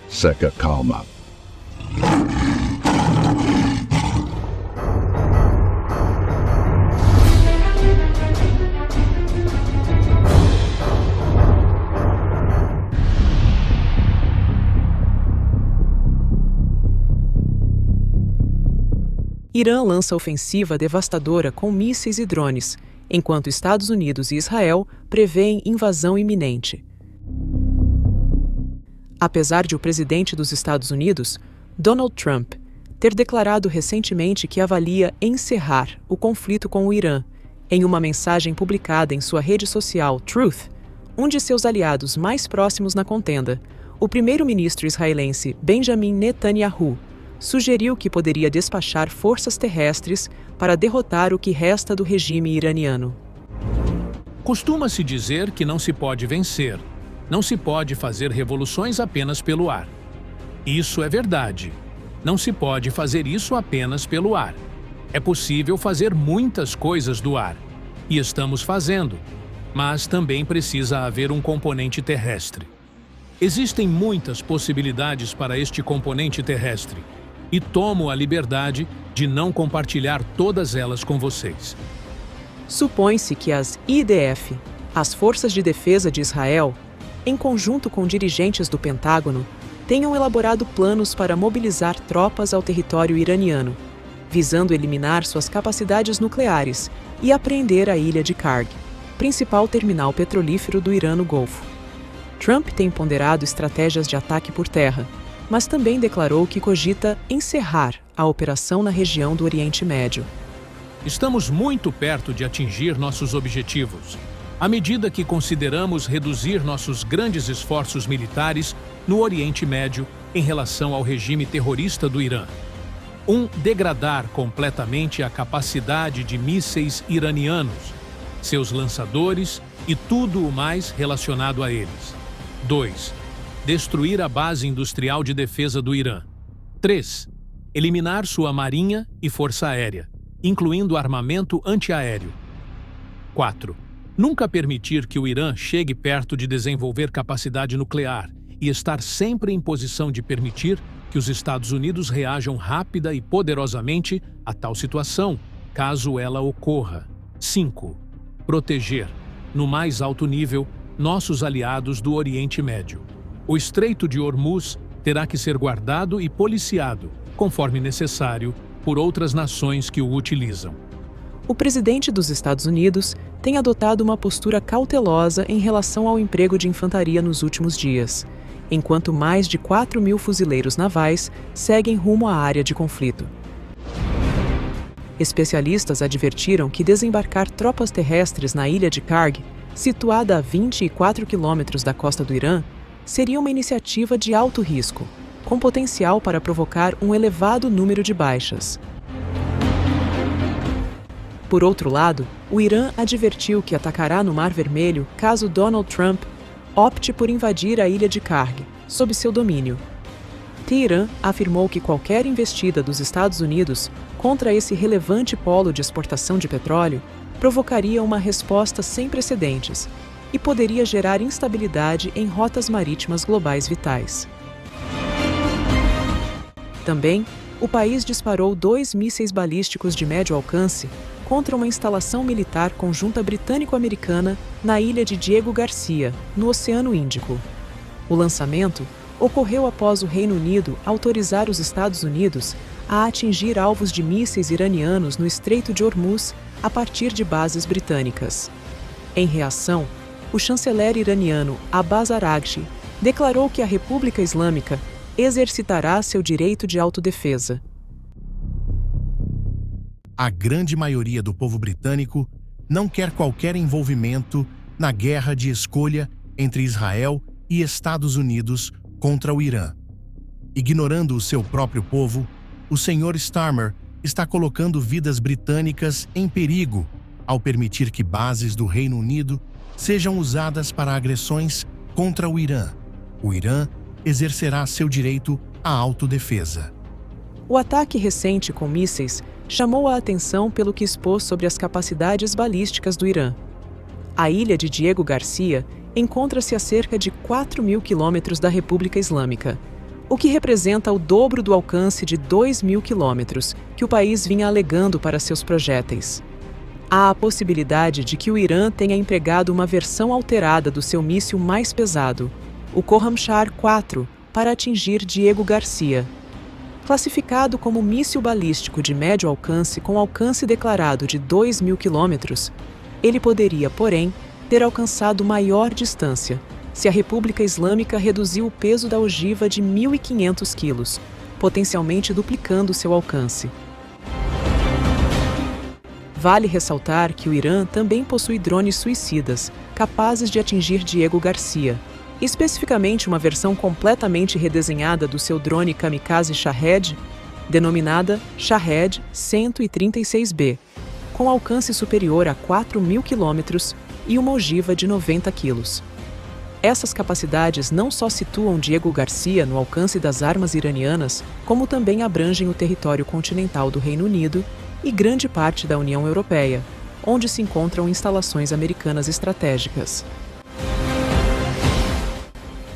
Seca calma. Irã lança ofensiva devastadora com mísseis e drones, enquanto Estados Unidos e Israel prevêem invasão iminente. Apesar de o presidente dos Estados Unidos, Donald Trump, ter declarado recentemente que avalia encerrar o conflito com o Irã, em uma mensagem publicada em sua rede social Truth, um de seus aliados mais próximos na contenda, o primeiro-ministro israelense Benjamin Netanyahu sugeriu que poderia despachar forças terrestres para derrotar o que resta do regime iraniano. Costuma-se dizer que não se pode vencer, não se pode fazer revoluções apenas pelo ar. Isso é verdade. Não se pode fazer isso apenas pelo ar. É possível fazer muitas coisas do ar, e estamos fazendo, mas também precisa haver um componente terrestre. Existem muitas possibilidades para este componente terrestre, e tomo a liberdade de não compartilhar todas elas com vocês. Supõe-se que as IDF, as Forças de Defesa de Israel, em conjunto com dirigentes do Pentágono, tenham elaborado planos para mobilizar tropas ao território iraniano, visando eliminar suas capacidades nucleares e apreender a ilha de Karg, principal terminal petrolífero do Irã no Golfo. Trump tem ponderado estratégias de ataque por terra, mas também declarou que cogita encerrar a operação na região do Oriente Médio. Estamos muito perto de atingir nossos objetivos, à medida que consideramos reduzir nossos grandes esforços militares no Oriente Médio em relação ao regime terrorista do Irã. Degradar completamente a capacidade de mísseis iranianos, seus lançadores e tudo o mais relacionado a eles. 2. Destruir a base industrial de defesa do Irã. 3. Eliminar sua marinha e força aérea, incluindo armamento antiaéreo. 4. Nunca permitir que o Irã chegue perto de desenvolver capacidade nuclear e estar sempre em posição de permitir que os Estados Unidos reajam rápida e poderosamente a tal situação, caso ela ocorra. 5. Proteger, no mais alto nível, nossos aliados do Oriente Médio. O Estreito de Hormuz terá que ser guardado e policiado, conforme necessário, por outras nações que o utilizam. O presidente dos Estados Unidos tem adotado uma postura cautelosa em relação ao emprego de infantaria nos últimos dias, enquanto mais de 4.000 fuzileiros navais seguem rumo à área de conflito. Especialistas advertiram que desembarcar tropas terrestres na ilha de Karg, situada a 24 quilômetros da costa do Irã, seria uma iniciativa de alto risco, com potencial para provocar um elevado número de baixas. Por outro lado, o Irã advertiu que atacará no Mar Vermelho caso Donald Trump opte por invadir a ilha de Karg, sob seu domínio. Teherã afirmou que qualquer investida dos Estados Unidos contra esse relevante polo de exportação de petróleo provocaria uma resposta sem precedentes e poderia gerar instabilidade em rotas marítimas globais vitais. Também, o país disparou 2 mísseis balísticos de médio alcance contra uma instalação militar conjunta britânico-americana na ilha de Diego Garcia, no Oceano Índico. O lançamento ocorreu após o Reino Unido autorizar os Estados Unidos a atingir alvos de mísseis iranianos no Estreito de Hormuz a partir de bases britânicas. Em reação, o chanceler iraniano Abbas Araghchi declarou que a República Islâmica exercitará seu direito de autodefesa. A grande maioria do povo britânico não quer qualquer envolvimento na guerra de escolha entre Israel e Estados Unidos contra o Irã. Ignorando o seu próprio povo, o Sr. Starmer está colocando vidas britânicas em perigo ao permitir que bases do Reino Unido sejam usadas para agressões contra o Irã. O Irã exercerá seu direito à autodefesa. O ataque recente com mísseis chamou a atenção pelo que expôs sobre as capacidades balísticas do Irã. A ilha de Diego Garcia encontra-se a cerca de 4.000 quilômetros da República Islâmica, o que representa o dobro do alcance de 2.000 quilômetros que o país vinha alegando para seus projéteis. Há a possibilidade de que o Irã tenha empregado uma versão alterada do seu míssil mais pesado, o Khorramshahr-4, para atingir Diego Garcia. Classificado como míssil balístico de médio alcance com alcance declarado de 2.000 quilômetros, ele poderia, porém, ter alcançado maior distância, se a República Islâmica reduziu o peso da ogiva de 1.500 quilos, potencialmente duplicando seu alcance. Vale ressaltar que o Irã também possui drones suicidas, capazes de atingir Diego Garcia, especificamente uma versão completamente redesenhada do seu drone kamikaze Shahed, denominada Shahed 136B, com alcance superior a 4.000 quilômetros e uma ogiva de 90 quilos. Essas capacidades não só situam Diego Garcia no alcance das armas iranianas, como também abrangem o território continental do Reino Unido e grande parte da União Europeia, onde se encontram instalações americanas estratégicas.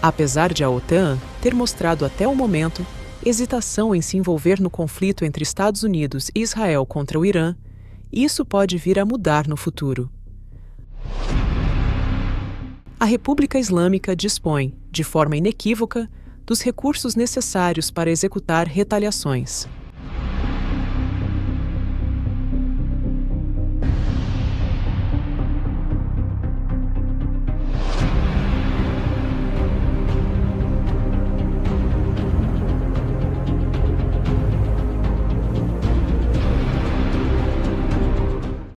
Apesar de a OTAN ter mostrado até o momento hesitação em se envolver no conflito entre Estados Unidos e Israel contra o Irã, isso pode vir a mudar no futuro. A República Islâmica dispõe, de forma inequívoca, dos recursos necessários para executar retaliações.